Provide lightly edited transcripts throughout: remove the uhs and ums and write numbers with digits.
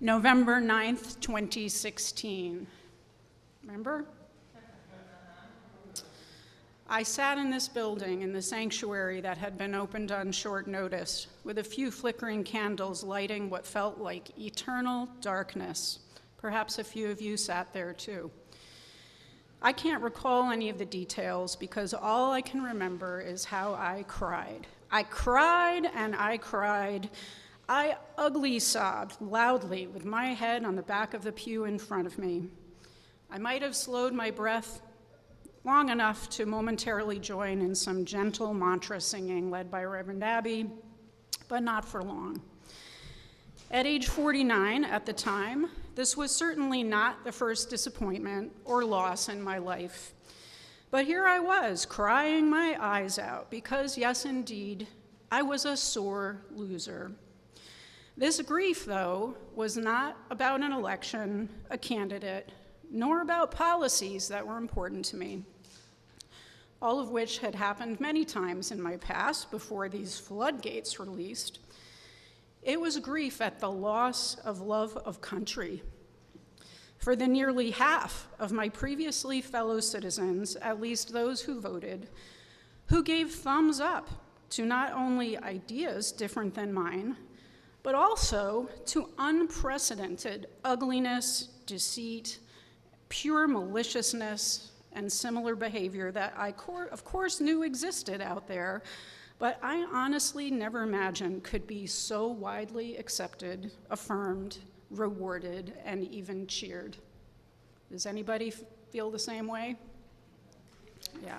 November 9th, 2016. Remember? I sat in this building in the sanctuary that had been opened on short notice, with a few flickering candles lighting what felt like eternal darkness. Perhaps a few of you sat there too. I can't recall any of the details because all I can remember is how I cried. I cried and I cried. I ugly sobbed loudly with my head on the back of the pew in front of me. I might have slowed my breath long enough to momentarily join in some gentle mantra singing led by Reverend Abby, but not for long. At age 49 at the time, this was certainly not the first disappointment or loss in my life. But here I was, crying my eyes out, because yes, indeed, I was a sore loser. This grief, though, was not about an election, a candidate, nor about policies that were important to me, all of which had happened many times in my past before these floodgates were released. It was grief at the loss of love of country. For the nearly half of my previously fellow citizens, at least those who voted, who gave thumbs up to not only ideas different than mine, but also to unprecedented ugliness, deceit, pure maliciousness, and similar behavior that I, of course, knew existed out there, but I honestly never imagined could be so widely accepted, affirmed, rewarded, and even cheered. Does anybody feel the same way? Yeah.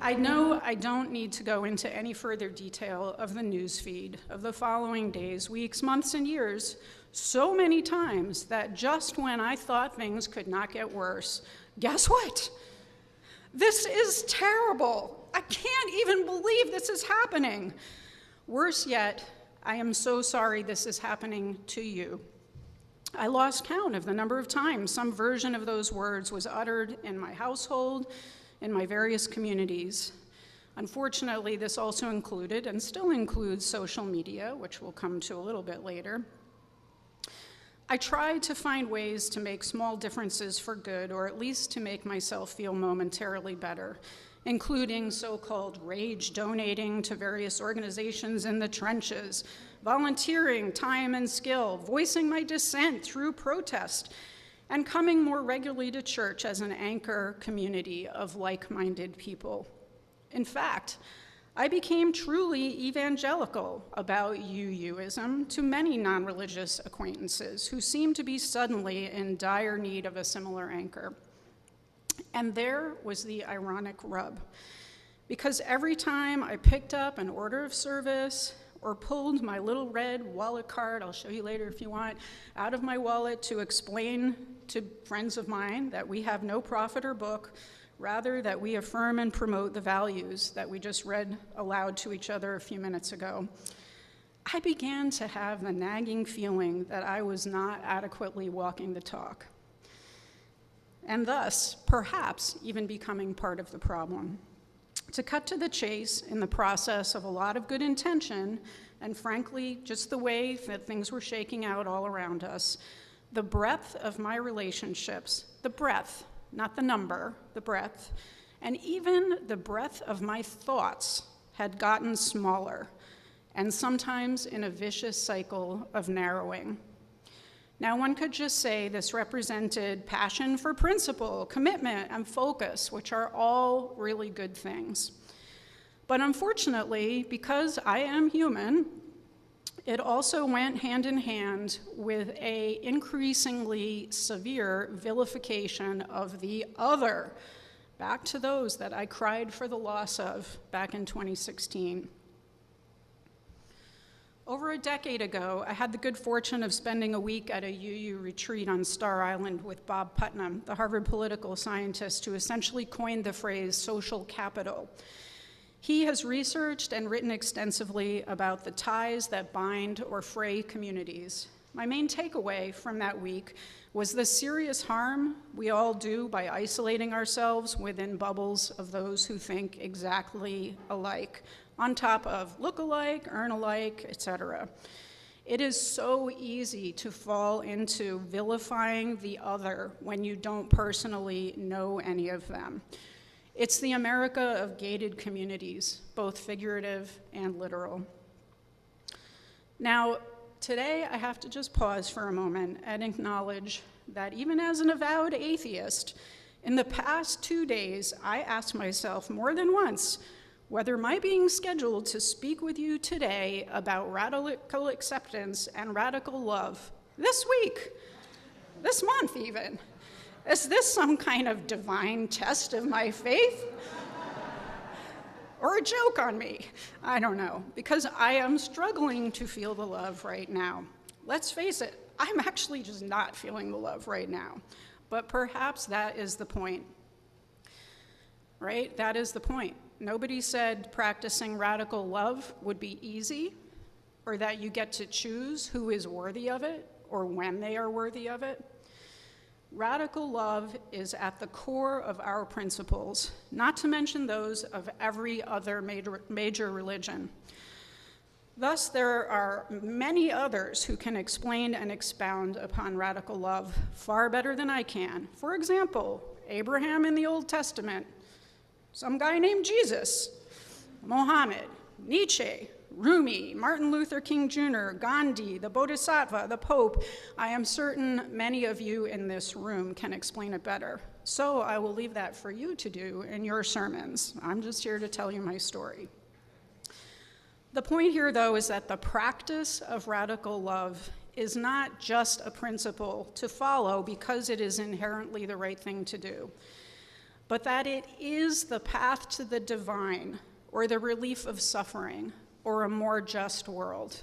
I know I don't need to go into any further detail of the news feed of the following days, weeks, months, and years, so many times that just when I thought things could not get worse, guess what? This is terrible. I can't even believe this is happening. Worse yet, I am so sorry this is happening to you. I lost count of the number of times some version of those words was uttered in my household, in my various communities. Unfortunately, this also included and still includes social media, which we'll come to a little bit later. I tried to find ways to make small differences for good, or at least to make myself feel momentarily better, including so-called rage donating to various organizations in the trenches, volunteering time and skill, voicing my dissent through protest, and coming more regularly to church as an anchor community of like-minded people. In fact, I became truly evangelical about UUism to many non-religious acquaintances who seemed to be suddenly in dire need of a similar anchor. And there was the ironic rub, because every time I picked up an order of service or pulled my little red wallet card, I'll show you later if you want, out of my wallet to explain to friends of mine that we have no profit or book, rather that we affirm and promote the values that we just read aloud to each other a few minutes ago, I began to have the nagging feeling that I was not adequately walking the talk, and thus, perhaps, even becoming part of the problem. To cut to the chase, in the process of a lot of good intention, and frankly, just the way that things were shaking out all around us, the breadth of my relationships, the breadth, not the number, the breadth, and even the breadth of my thoughts had gotten smaller, and sometimes in a vicious cycle of narrowing. Now, one could just say this represented passion for principle, commitment, and focus, which are all really good things. But unfortunately, because I am human, it also went hand in hand with an increasingly severe vilification of the other, back to those that I cried for the loss of back in 2016. Over a decade ago, I had the good fortune of spending a week at a UU retreat on Star Island with Bob Putnam, the Harvard political scientist who essentially coined the phrase social capital. He has researched and written extensively about the ties that bind or fray communities. My main takeaway from that week was the serious harm we all do by isolating ourselves within bubbles of those who think exactly alike, on top of look alike, earn alike, etc. It is so easy to fall into vilifying the other when you don't personally know any of them. It's the America of gated communities, both figurative and literal. Now, today I have to just pause for a moment and acknowledge that even as an avowed atheist, in the past 2 days, I asked myself more than once whether my being scheduled to speak with you today about radical acceptance and radical love this week, this month even, is this some kind of divine test of my faith? Or a joke on me? I don't know, because I am struggling to feel the love right now. Let's face it, I'm actually just not feeling the love right now. But perhaps that is the point, right? That is the point. Nobody said practicing radical love would be easy, or that you get to choose who is worthy of it, or when they are worthy of it. Radical love is at the core of our principles, not to mention those of every other major religion. Thus, there are many others who can explain and expound upon radical love far better than I can. For example, Abraham in the Old Testament, some guy named Jesus, Mohammed, Nietzsche, Rumi, Martin Luther King Jr., Gandhi, the Bodhisattva, the Pope. I am certain many of you in this room can explain it better. So I will leave that for you to do in your sermons. I'm just here to tell you my story. The point here, though, is that the practice of radical love is not just a principle to follow because it is inherently the right thing to do, but that it is the path to the divine, or the relief of suffering, or a more just world.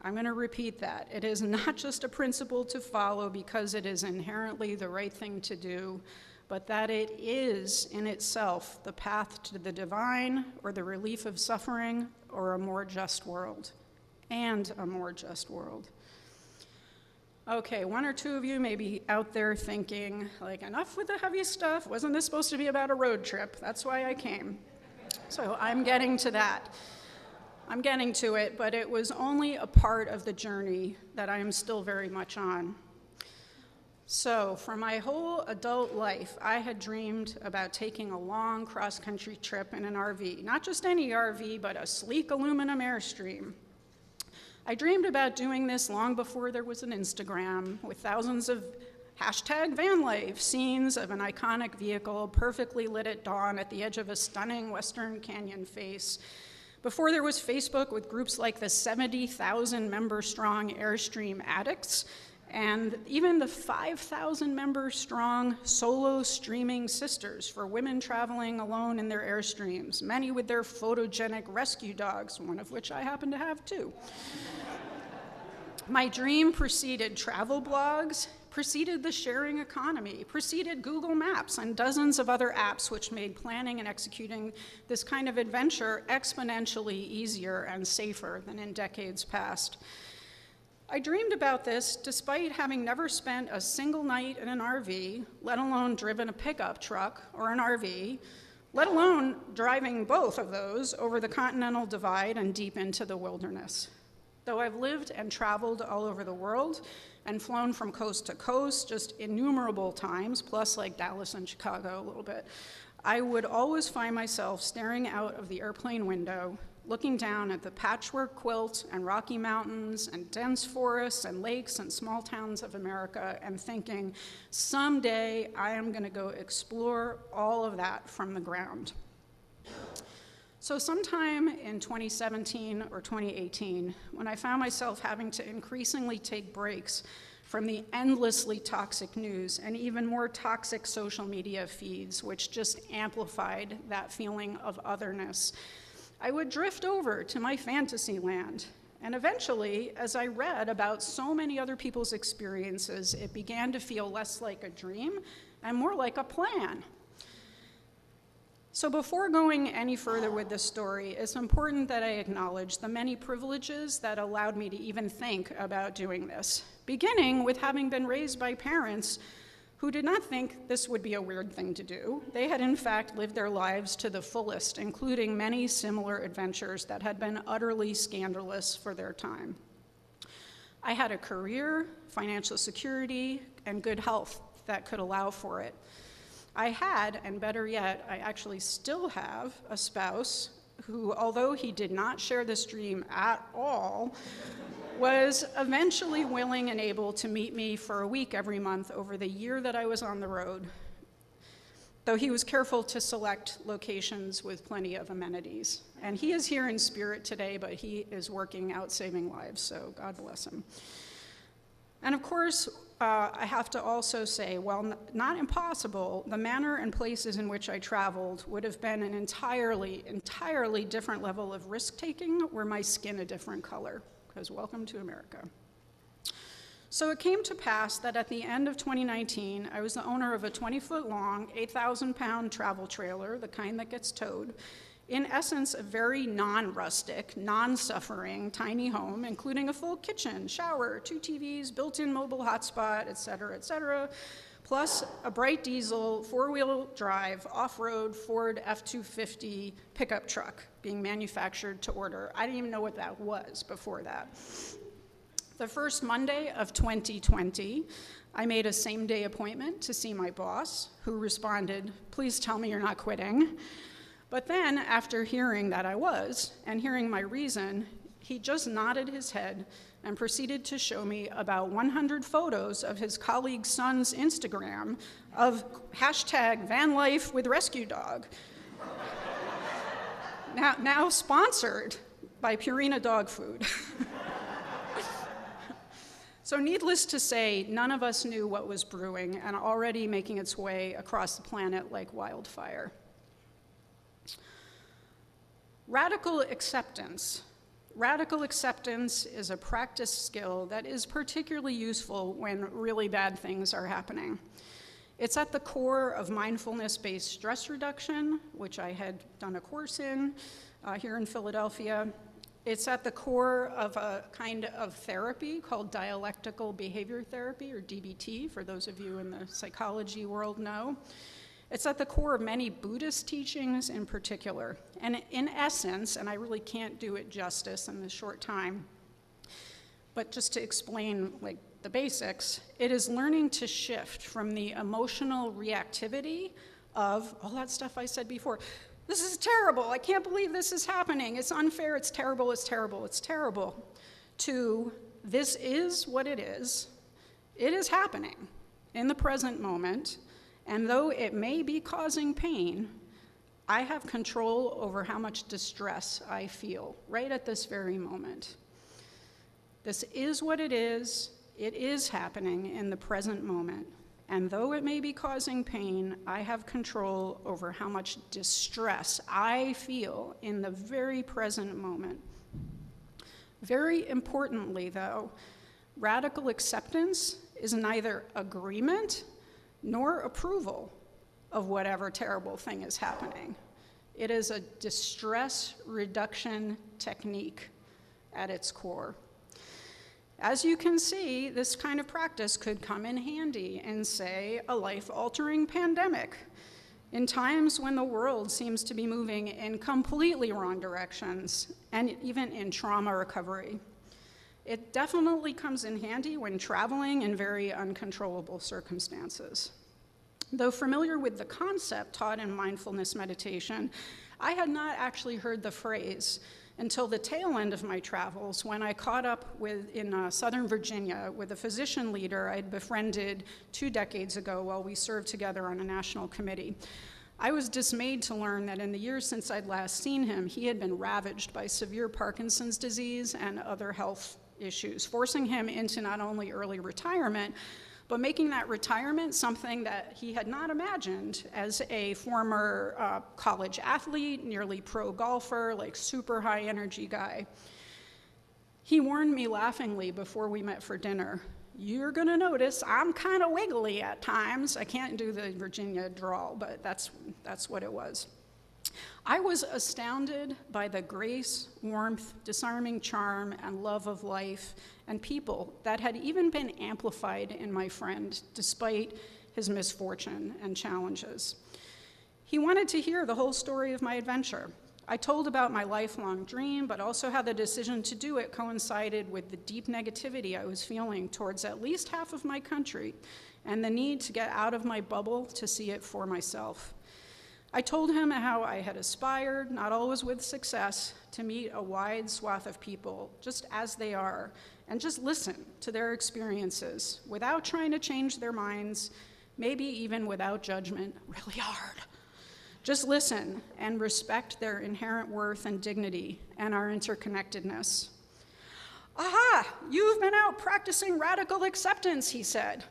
I'm going to repeat that. It is not just a principle to follow because it is inherently the right thing to do, but that it is in itself the path to the divine, or the relief of suffering, or a more just world, and a more just world. Okay, one or two of you may be out there thinking, like, enough with the heavy stuff. Wasn't this supposed to be about a road trip? That's why I came. So I'm getting to that. I'm getting to it, but it was only a part of the journey that I am still very much on. So for my whole adult life, I had dreamed about taking a long cross-country trip in an RV. Not just any RV, but a sleek aluminum Airstream. I dreamed about doing this long before there was an Instagram, with thousands of #vanlife scenes of an iconic vehicle perfectly lit at dawn at the edge of a stunning Western Canyon face. Before there was Facebook, with groups like the 70,000 member strong Airstream addicts, and even the 5,000 member strong solo streaming sisters for women traveling alone in their Airstreams, many with their photogenic rescue dogs, one of which I happen to have too. My dream preceded travel blogs, preceded the sharing economy, preceded Google Maps and dozens of other apps which made planning and executing this kind of adventure exponentially easier and safer than in decades past. I dreamed about this despite having never spent a single night in an RV, let alone driven a pickup truck or an RV, let alone driving both of those over the Continental Divide and deep into the wilderness. Though I've lived and traveled all over the world and flown from coast to coast just innumerable times, plus like Dallas and Chicago a little bit, I would always find myself staring out of the airplane window, looking down at the patchwork quilt and Rocky Mountains and dense forests and lakes and small towns of America and thinking, someday I am going to go explore all of that from the ground. So sometime in 2017 or 2018, when I found myself having to increasingly take breaks from the endlessly toxic news and even more toxic social media feeds, which just amplified that feeling of otherness, I would drift over to my fantasy land. And eventually, as I read about so many other people's experiences, it began to feel less like a dream and more like a plan. So before going any further with this story, it's important that I acknowledge the many privileges that allowed me to even think about doing this, beginning with having been raised by parents who did not think this would be a weird thing to do. They had in fact lived their lives to the fullest, including many similar adventures that had been utterly scandalous for their time. I had a career, financial security, and good health that could allow for it. I had, and better yet, I actually still have a spouse who, although he did not share this dream at all, was eventually willing and able to meet me for a week every month over the year that I was on the road, though he was careful to select locations with plenty of amenities. And he is here in spirit today, but he is working out saving lives, so God bless him. And of course, I have to also say, while not impossible, the manner and places in which I traveled would have been an entirely different level of risk-taking were my skin a different color, because welcome to America. So it came to pass that at the end of 2019, I was the owner of a 20-foot-long, 8,000-pound travel trailer, the kind that gets towed, in essence, a very non-rustic, non-suffering, tiny home, including a full kitchen, shower, 2 TVs, built-in mobile hotspot, et cetera, plus a bright diesel, 4-wheel drive, off-road Ford F-250 pickup truck being manufactured to order. I didn't even know what that was before that. The first Monday of 2020, I made a same-day appointment to see my boss, who responded, "Please tell me you're not quitting." But then, after hearing that I was, and hearing my reason, he just nodded his head and proceeded to show me about 100 photos of his colleague's son's Instagram of #vanlifewithrescuedog. now sponsored by Purina Dog Food. So needless to say, none of us knew what was brewing and already making its way across the planet like wildfire. Radical acceptance. Radical acceptance is a practice skill that is particularly useful when really bad things are happening. It's at the core of mindfulness-based stress reduction, which I had done a course in here in Philadelphia. It's at the core of a kind of therapy called dialectical behavior therapy, or DBT, for those of you in the psychology world know. It's at the core of many Buddhist teachings in particular. And in essence, and I really can't do it justice in this short time, but just to explain like the basics, it is learning to shift from the emotional reactivity of all that stuff I said before. This is terrible, I can't believe this is happening, it's unfair, it's terrible, it's terrible, it's terrible, to this is what it is happening in the present moment, and though it may be causing pain, I have control over how much distress I feel right at this very moment. This is what it is happening in the present moment. And though it may be causing pain, I have control over how much distress I feel in the very present moment. Very importantly, though, radical acceptance is neither agreement nor approval of whatever terrible thing is happening. It is a distress reduction technique at its core. As you can see, this kind of practice could come in handy in, say, a life-altering pandemic, in times when the world seems to be moving in completely wrong directions, and even in trauma recovery. It definitely comes in handy when traveling in very uncontrollable circumstances. Though familiar with the concept taught in mindfulness meditation, I had not actually heard the phrase until the tail end of my travels, when I caught up in Southern Virginia with a physician leader I'd befriended 2 decades ago while we served together on a national committee. I was dismayed to learn that in the years since I'd last seen him, he had been ravaged by severe Parkinson's disease and other health issues, forcing him into not only early retirement, but making that retirement something that he had not imagined as a former college athlete, nearly pro golfer, like super high energy guy. He warned me laughingly before we met for dinner, "You're gonna notice I'm kind of wiggly at times." I can't do the Virginia drawl, but that's what it was. I was astounded by the grace, warmth, disarming charm, and love of life and people that had even been amplified in my friend, despite his misfortune and challenges. He wanted to hear the whole story of my adventure, I told about my lifelong dream, but also how the decision to do it coincided with the deep negativity I was feeling towards at least half of my country and the need to get out of my bubble to see it for myself. I told him how I had aspired, not always with success, to meet a wide swath of people just as they are and just listen to their experiences without trying to change their minds, maybe even without judgment, really hard. Just listen and respect their inherent worth and dignity and our interconnectedness. Aha, you've been out practicing radical acceptance, he said,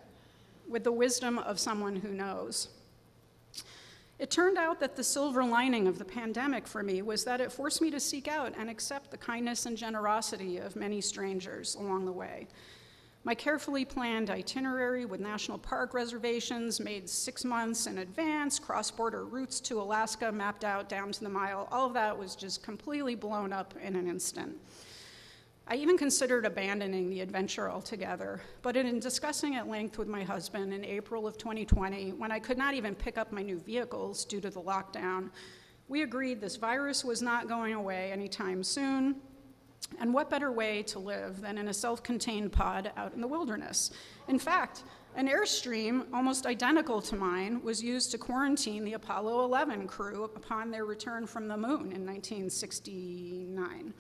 with the wisdom of someone who knows. It turned out that the silver lining of the pandemic for me was that it forced me to seek out and accept the kindness and generosity of many strangers along the way. My carefully planned itinerary with national park reservations made 6 months in advance, cross-border routes to Alaska mapped out down to the mile, all of that was just completely blown up in an instant. I even considered abandoning the adventure altogether, but in discussing at length with my husband in April of 2020, when I could not even pick up my new vehicles due to the lockdown, we agreed this virus was not going away anytime soon. And what better way to live than in a self-contained pod out in the wilderness? In fact, an Airstream almost identical to mine was used to quarantine the Apollo 11 crew upon their return from the moon in 1969.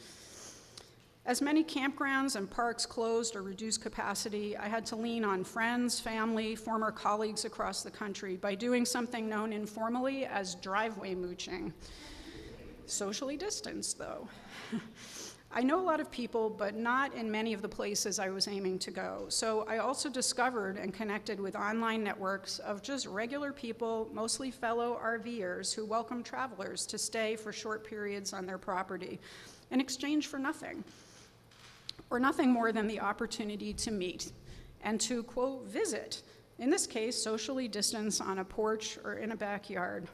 As many campgrounds and parks closed or reduced capacity, I had to lean on friends, family, former colleagues across the country by doing something known informally as driveway mooching. Socially distanced, though. I know a lot of people, but not in many of the places I was aiming to go. So I also discovered and connected with online networks of just regular people, mostly fellow RVers, who welcome travelers to stay for short periods on their property in exchange for nothing, or nothing more than the opportunity to meet and to, quote, visit, in this case, socially distanced on a porch or in a backyard.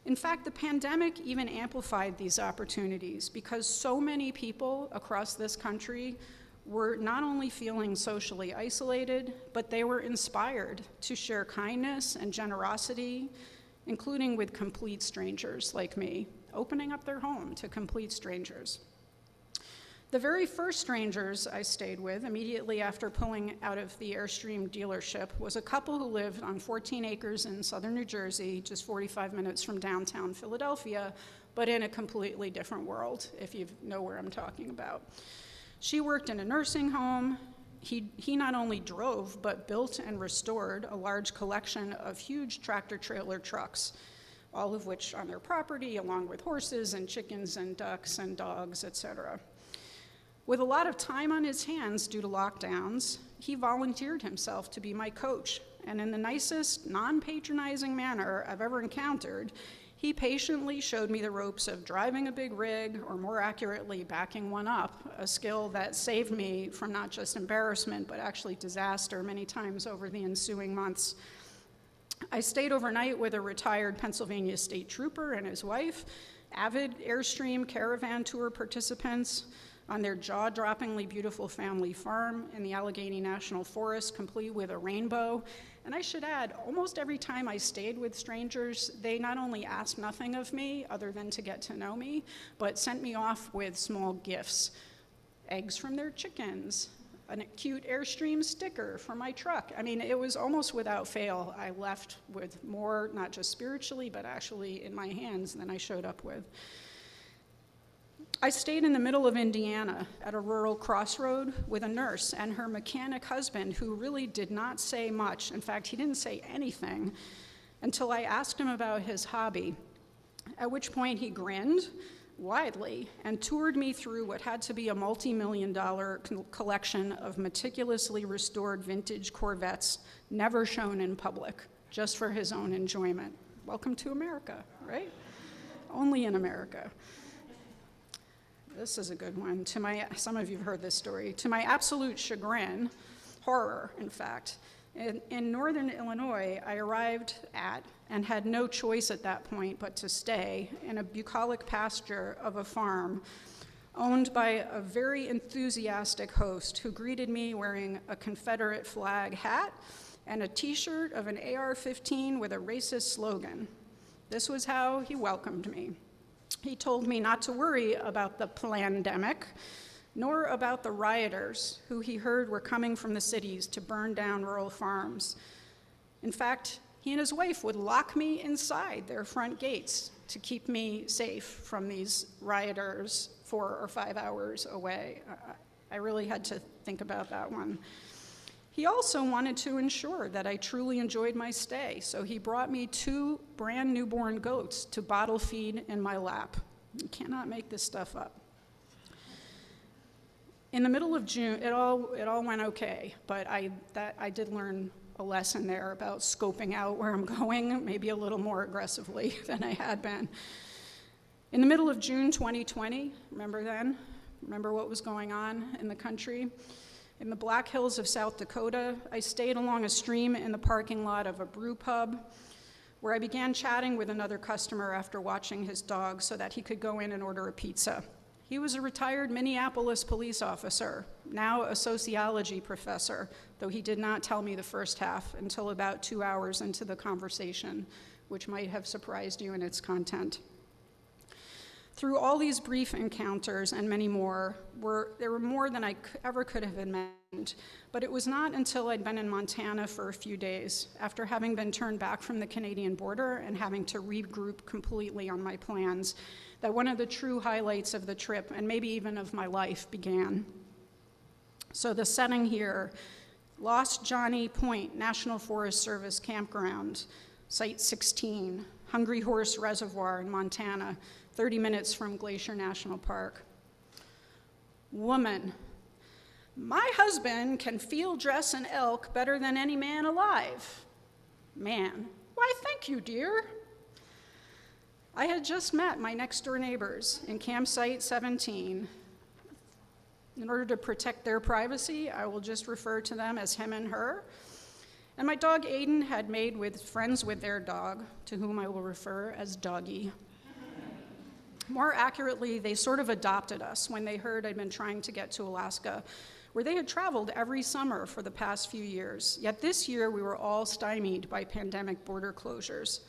In fact, the pandemic even amplified these opportunities because so many people across this country were not only feeling socially isolated, but they were inspired to share kindness and generosity, including with complete strangers like me, opening up their home to complete strangers. The very first strangers I stayed with immediately after pulling out of the Airstream dealership was a couple who lived on 14 acres in southern New Jersey, just 45 minutes from downtown Philadelphia, but in a completely different world, if you know where I'm talking about. She worked in a nursing home. He not only drove, but built and restored a large collection of huge tractor-trailer trucks, all of which on their property, along with horses and chickens and ducks and dogs, etc. With a lot of time on his hands due to lockdowns, he volunteered himself to be my coach, and in the nicest, non-patronizing manner I've ever encountered, he patiently showed me the ropes of driving a big rig, or more accurately, backing one up, a skill that saved me from not just embarrassment, but actually disaster many times over the ensuing months. I stayed overnight with a retired Pennsylvania state trooper and his wife, avid Airstream caravan tour participants, on their jaw-droppingly beautiful family farm in the Allegheny National Forest, complete with a rainbow. And I should add, almost every time I stayed with strangers, they not only asked nothing of me, other than to get to know me, but sent me off with small gifts. Eggs from their chickens, a cute Airstream sticker for my truck. I mean, it was almost without fail. I left with more, not just spiritually, but actually in my hands than I showed up with. I stayed in the middle of Indiana at a rural crossroad with a nurse and her mechanic husband who really did not say much. In fact, he didn't say anything until I asked him about his hobby, at which point he grinned widely and toured me through what had to be a multi-million-dollar collection of meticulously restored vintage Corvettes never shown in public, just for his own enjoyment. Welcome to America, right? Only in America. This is a good one. Some of you have heard this story. To my absolute chagrin, horror, in fact, in northern Illinois, I arrived at and had no choice at that point but to stay in a bucolic pasture of a farm owned by a very enthusiastic host who greeted me wearing a Confederate flag hat and a t-shirt of an AR-15 with a racist slogan. This was how he welcomed me. He told me not to worry about the plandemic, nor about the rioters who he heard were coming from the cities to burn down rural farms. In fact, he and his wife would lock me inside their front gates to keep me safe from these rioters 4 or 5 hours away. I really had to think about that one. He also wanted to ensure that I truly enjoyed my stay, so he brought me 2 brand newborn goats to bottle feed in my lap. You cannot make this stuff up. In the middle of June, it all went okay, but I did learn a lesson there about scoping out where I'm going, maybe a little more aggressively than I had been. In the middle of June 2020, remember then? Remember what was going on in the country? In the Black Hills of South Dakota, I stayed along a stream in the parking lot of a brew pub, where I began chatting with another customer after watching his dog so that he could go in and order a pizza. He was a retired Minneapolis police officer, now a sociology professor, though he did not tell me the first half until about 2 hours into the conversation, which might have surprised you in its content. Through all these brief encounters and many more, there were more than I ever could have imagined, but it was not until I'd been in Montana for a few days, after having been turned back from the Canadian border and having to regroup completely on my plans, that one of the true highlights of the trip, and maybe even of my life, began. So the setting here, Lost Johnny Point National Forest Service Campground, Site 16, Hungry Horse Reservoir in Montana, 30 minutes from Glacier National Park. Woman, my husband can field dress an elk better than any man alive. Man, why thank you, dear. I had just met my next door neighbors in Campsite 17. In order to protect their privacy, I will just refer to them as him and her. And my dog Aiden had made friends with their dog, to whom I will refer as Doggy. More accurately, they sort of adopted us when they heard I'd been trying to get to Alaska, where they had traveled every summer for the past few years. Yet this year, we were all stymied by pandemic border closures.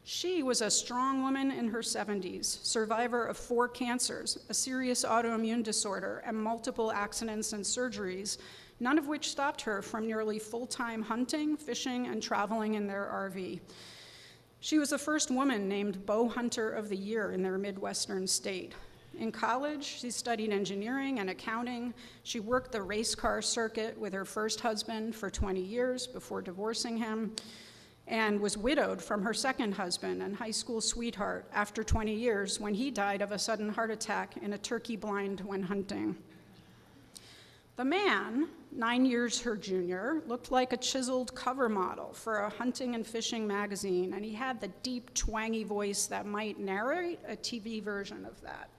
She was a strong woman in her 70s, survivor of 4 cancers, a serious autoimmune disorder, and multiple accidents and surgeries, none of which stopped her from nearly full-time hunting, fishing, and traveling in their RV. She was the first woman named Bow Hunter of the Year in their Midwestern state. In college, she studied engineering and accounting. She worked the race car circuit with her first husband for 20 years before divorcing him, and was widowed from her second husband and high school sweetheart after 20 years when he died of a sudden heart attack in a turkey blind when hunting. The man, 9 years her junior, looked like a chiseled cover model for a hunting and fishing magazine, and he had the deep, twangy voice that might narrate a TV version of that.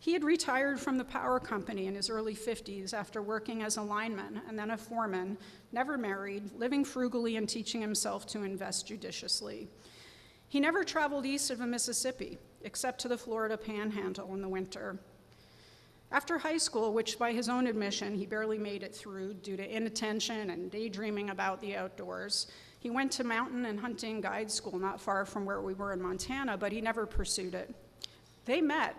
He had retired from the power company in his early 50s after working as a lineman and then a foreman, never married, living frugally and teaching himself to invest judiciously. He never traveled east of the Mississippi, except to the Florida Panhandle in the winter. After high school, which by his own admission he barely made it through due to inattention and daydreaming about the outdoors, he went to mountain and hunting guide school not far from where we were in Montana, but he never pursued it. They met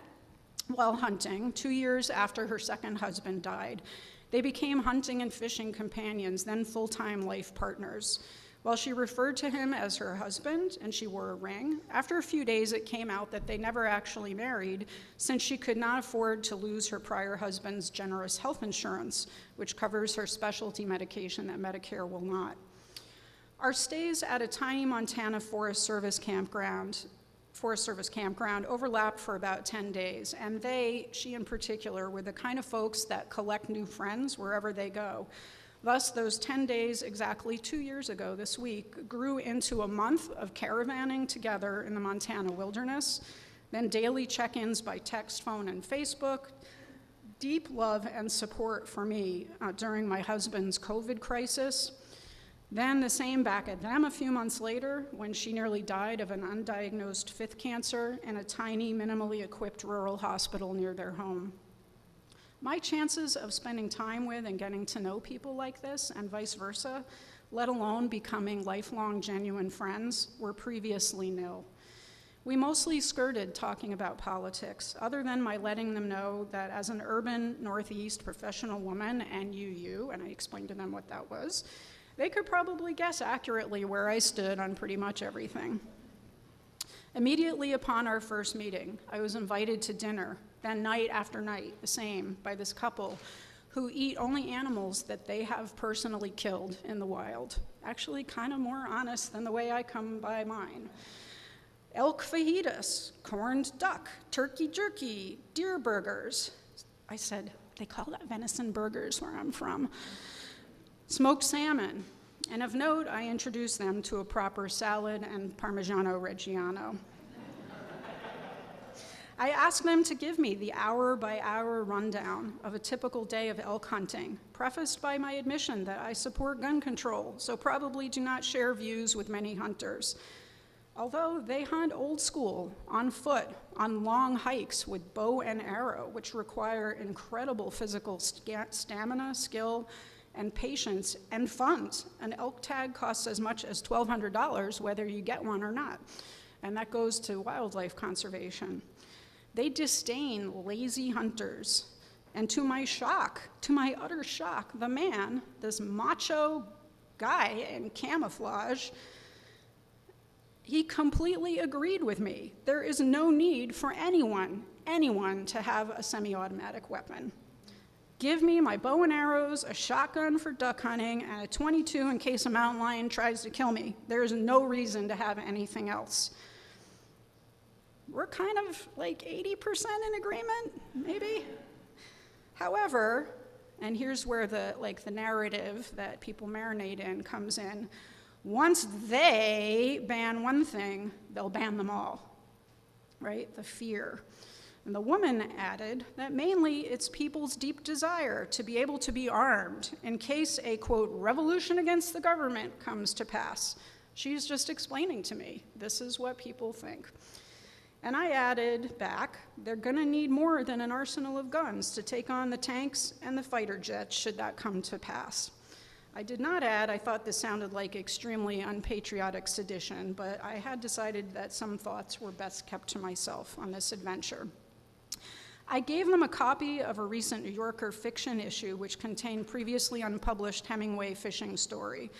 while hunting 2 years after her second husband died. They became hunting and fishing companions, then full-time life partners. While she referred to him as her husband and she wore a ring, after a few days it came out that they never actually married, since she could not afford to lose her prior husband's generous health insurance, which covers her specialty medication that Medicare will not. Our stays at a tiny Montana Forest Service campground overlapped for about 10 days, and she in particular, were the kind of folks that collect new friends wherever they go. Thus, those 10 days exactly 2 years ago this week grew into a month of caravanning together in the Montana wilderness, then daily check-ins by text, phone, and Facebook, deep love and support for me during my husband's COVID crisis, then the same back at them a few months later when she nearly died of an undiagnosed 5th cancer in a tiny, minimally equipped rural hospital near their home. My chances of spending time with and getting to know people like this and vice versa, let alone becoming lifelong genuine friends, were previously nil. We mostly skirted talking about politics, other than my letting them know that as an urban Northeast professional woman and and I explained to them what that was, they could probably guess accurately where I stood on pretty much everything. Immediately upon our first meeting, I was invited to dinner, then night after night, the same, by this couple who eat only animals that they have personally killed in the wild. Actually, kind of more honest than the way I come by mine. Elk fajitas, corned duck, turkey jerky, deer burgers. I said, they call that venison burgers where I'm from. Smoked salmon. And of note, I introduced them to a proper salad and Parmigiano Reggiano. I asked them to give me the hour-by-hour rundown of a typical day of elk hunting, prefaced by my admission that I support gun control, so probably do not share views with many hunters. Although they hunt old school, on foot, on long hikes with bow and arrow, which require incredible physical stamina, skill, and patience, and funds. An elk tag costs as much as $1,200, whether you get one or not, and that goes to wildlife conservation. They disdain lazy hunters, and to my utter shock, the man, this macho guy in camouflage, he completely agreed with me. There is no need for anyone to have a semi-automatic weapon. Give me my bow and arrows, a shotgun for duck hunting, and a .22 in case a mountain lion tries to kill me. There is no reason to have anything else. We're kind of like 80% in agreement, maybe? However, and here's where the narrative that people marinate in comes in. Once they ban one thing, they'll ban them all, right? The fear. And the woman added that mainly it's people's deep desire to be able to be armed in case a, quote, revolution against the government comes to pass. She's just explaining to me, this is what people think. And I added back, they're gonna need more than an arsenal of guns to take on the tanks and the fighter jets should that come to pass. I did not add, I thought this sounded like extremely unpatriotic sedition, but I had decided that some thoughts were best kept to myself on this adventure. I gave them a copy of a recent New Yorker fiction issue which contained previously unpublished Hemingway fishing story.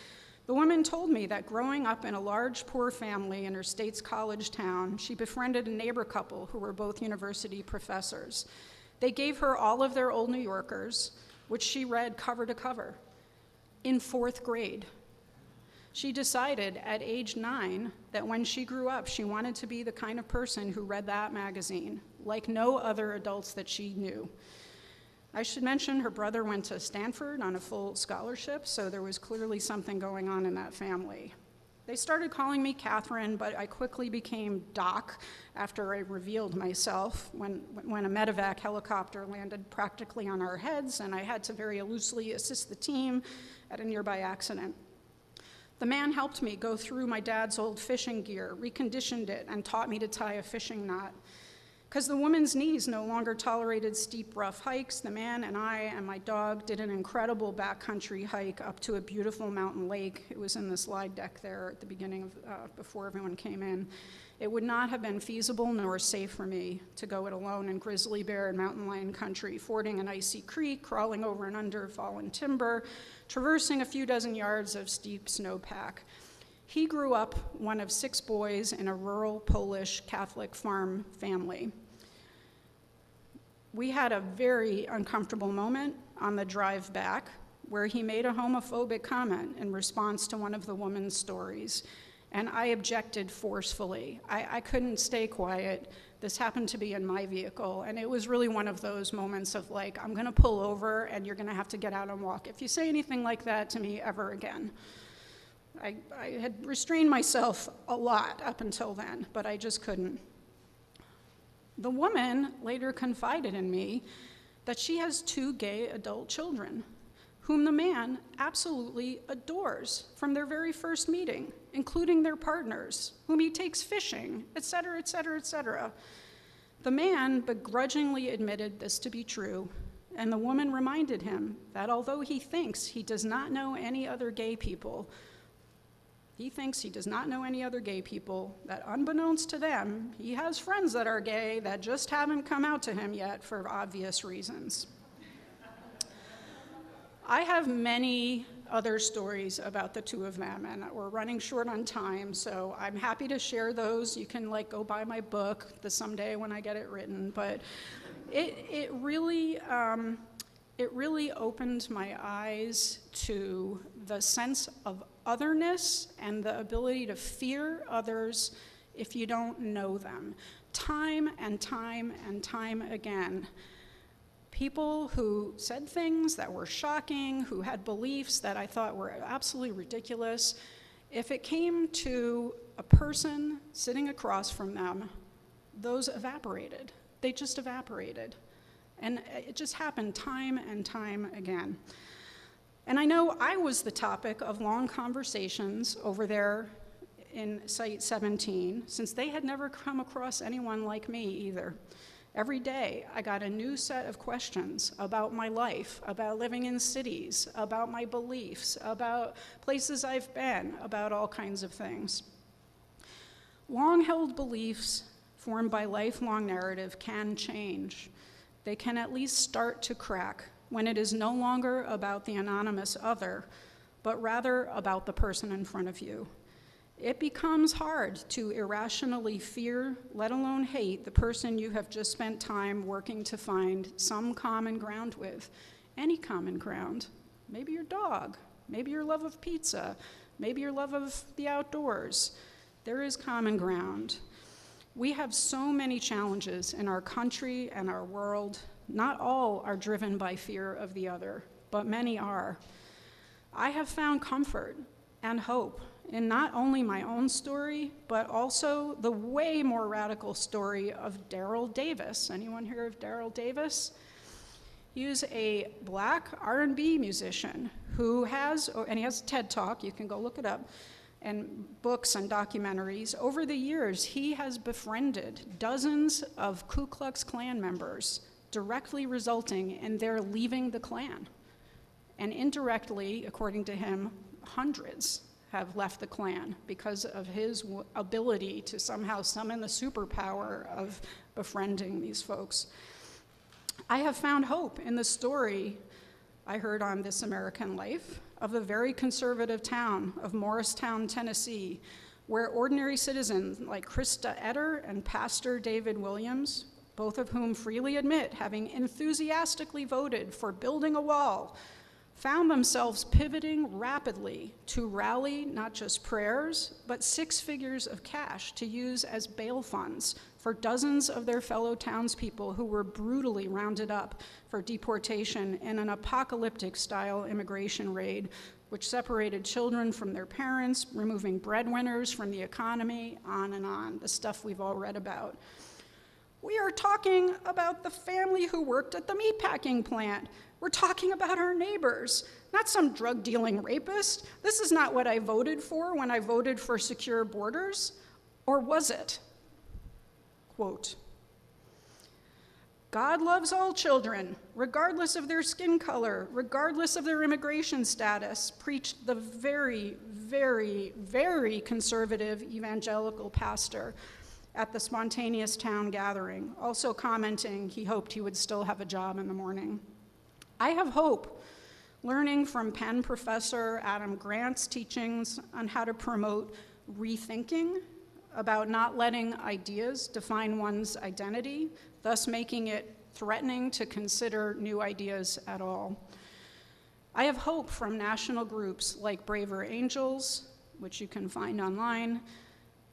The woman told me that growing up in a large, poor family in her state's college town, she befriended a neighbor couple who were both university professors. They gave her all of their old New Yorkers, which she read cover to cover. In 4th grade, she decided at age 9 that when she grew up, she wanted to be the kind of person who read that magazine, like no other adults that she knew. I should mention her brother went to Stanford on a full scholarship, so there was clearly something going on in that family. They started calling me Katherine, but I quickly became Doc after I revealed myself when a medevac helicopter landed practically on our heads, and I had to very loosely assist the team at a nearby accident. The man helped me go through my dad's old fishing gear, reconditioned it, and taught me to tie a fishing knot. Because the woman's knees no longer tolerated steep, rough hikes, the man and I and my dog did an incredible backcountry hike up to a beautiful mountain lake. It was in the slide deck there at the beginning of, before everyone came in. It would not have been feasible nor safe for me to go it alone in grizzly bear and mountain lion country, fording an icy creek, crawling over and under fallen timber, traversing a few dozen yards of steep snowpack. He grew up one of 6 boys in a rural Polish Catholic farm family. We had a very uncomfortable moment on the drive back where he made a homophobic comment in response to one of the woman's stories, and I objected forcefully. I couldn't stay quiet. This happened to be in my vehicle, and it was really one of those moments of like, I'm gonna pull over and you're gonna have to get out and walk if you say anything like that to me ever again. I had restrained myself a lot up until then, but I just couldn't. The woman later confided in me that she has 2 gay adult children, whom the man absolutely adores from their very first meeting, including their partners, whom he takes fishing, et cetera, et cetera, et cetera. The man begrudgingly admitted this to be true, and the woman reminded him that although he thinks he does not know any other gay people, He thinks he does not know any other gay people, that unbeknownst to them, he has friends that are gay that just haven't come out to him yet for obvious reasons. I have many other stories about the two of them, and we're running short on time, so I'm happy to share those. You can go buy my book someday when I get it written, but it really opened my eyes to the sense of otherness and the ability to fear others if you don't know them. Time and time and time again, people who said things that were shocking, who had beliefs that I thought were absolutely ridiculous, if it came to a person sitting across from them, those evaporated. They just evaporated. And it just happened time and time again. And I know I was the topic of long conversations over there in Site 17, since they had never come across anyone like me either. Every day, I got a new set of questions about my life, about living in cities, about my beliefs, about places I've been, about all kinds of things. Long-held beliefs formed by lifelong narrative can change. They can at least start to crack when it is no longer about the anonymous other, but rather about the person in front of you. It becomes hard to irrationally fear, let alone hate, the person you have just spent time working to find some common ground with. Any common ground. Maybe your dog, maybe your love of pizza, maybe your love of the outdoors. There is common ground. We have so many challenges in our country and our world. Not all are driven by fear of the other, but many are. I have found comfort and hope in not only my own story, but also the way more radical story of Daryl Davis. Anyone hear of Daryl Davis? He is a Black R&B musician who has, and he has a TED Talk, you can go look it up, and books and documentaries. Over the years, he has befriended dozens of Ku Klux Klan members, directly resulting in their leaving the Klan. And indirectly, according to him, hundreds have left the Klan because of his ability to somehow summon the superpower of befriending these folks. I have found hope in the story I heard on This American Life of the very conservative town of Morristown, Tennessee, where ordinary citizens like Krista Etter and Pastor David Williams, both of whom freely admit having enthusiastically voted for building a wall, found themselves pivoting rapidly to rally not just prayers, but 6 figures of cash to use as bail funds for dozens of their fellow townspeople who were brutally rounded up for deportation in an apocalyptic-style immigration raid, which separated children from their parents, removing breadwinners from the economy, on, the stuff we've all read about. We are talking about the family who worked at the meatpacking plant. We're talking about our neighbors, not some drug-dealing rapist. This is not what I voted for when I voted for secure borders, or was it? Quote, God loves all children, regardless of their skin color, regardless of their immigration status, preached the very, very, very conservative evangelical pastor at the spontaneous town gathering, also commenting he hoped he would still have a job in the morning. I have hope learning from Penn professor Adam Grant's teachings on how to promote rethinking about not letting ideas define one's identity, thus making it threatening to consider new ideas at all. I have hope from national groups like Braver Angels, which you can find online,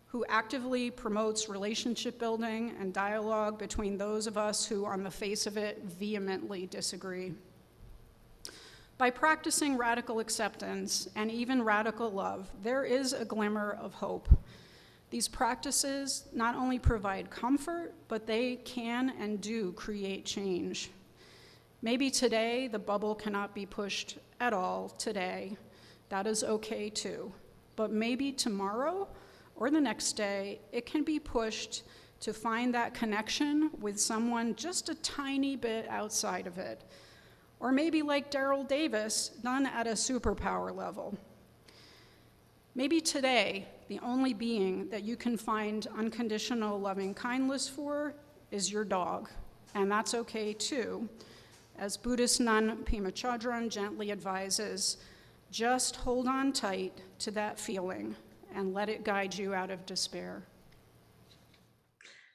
who actively promotes relationship building and dialogue between those of us who, on the face of it, vehemently disagree. By practicing radical acceptance and even radical love, there is a glimmer of hope. These practices not only provide comfort, but they can and do create change. Maybe today the bubble cannot be pushed at all today. That is okay too. But maybe tomorrow or the next day, it can be pushed to find that connection with someone just a tiny bit outside of it. Or maybe like Daryl Davis, done at a superpower level. Maybe today, the only being that you can find unconditional loving kindness for is your dog, and that's okay too. As Buddhist nun Pema Chodron gently advises, just hold on tight to that feeling and let it guide you out of despair.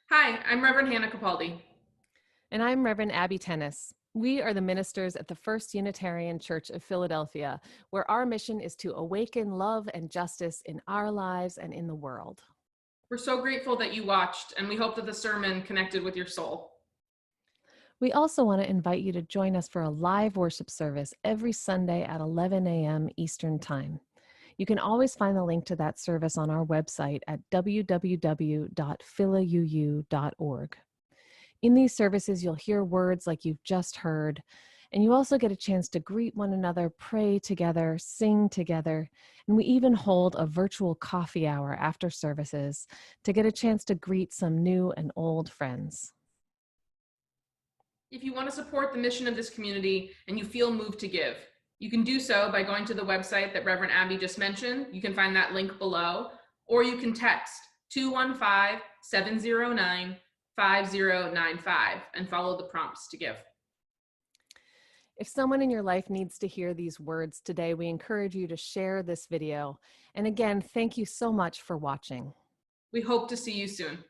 Hi, I'm Reverend Hannah Capaldi. And I'm Reverend Abby Tennis. We are the ministers at the First Unitarian Church of Philadelphia, where our mission is to awaken love and justice in our lives and in the world. We're so grateful that you watched, and we hope that the sermon connected with your soul. We also want to invite you to join us for a live worship service every Sunday at 11 a.m. Eastern Time. You can always find the link to that service on our website at www.philauu.org. In these services, you'll hear words like you've just heard, and you also get a chance to greet one another, pray together, sing together, and we even hold a virtual coffee hour after services to get a chance to greet some new and old friends. If you want to support the mission of this community and you feel moved to give, you can do so by going to the website that Reverend Abby just mentioned. You can find that link below, or you can text 215-709-5095 and follow the prompts to give. If someone in your life needs to hear these words today, we encourage you to share this video. And again, thank you so much for watching. We hope to see you soon.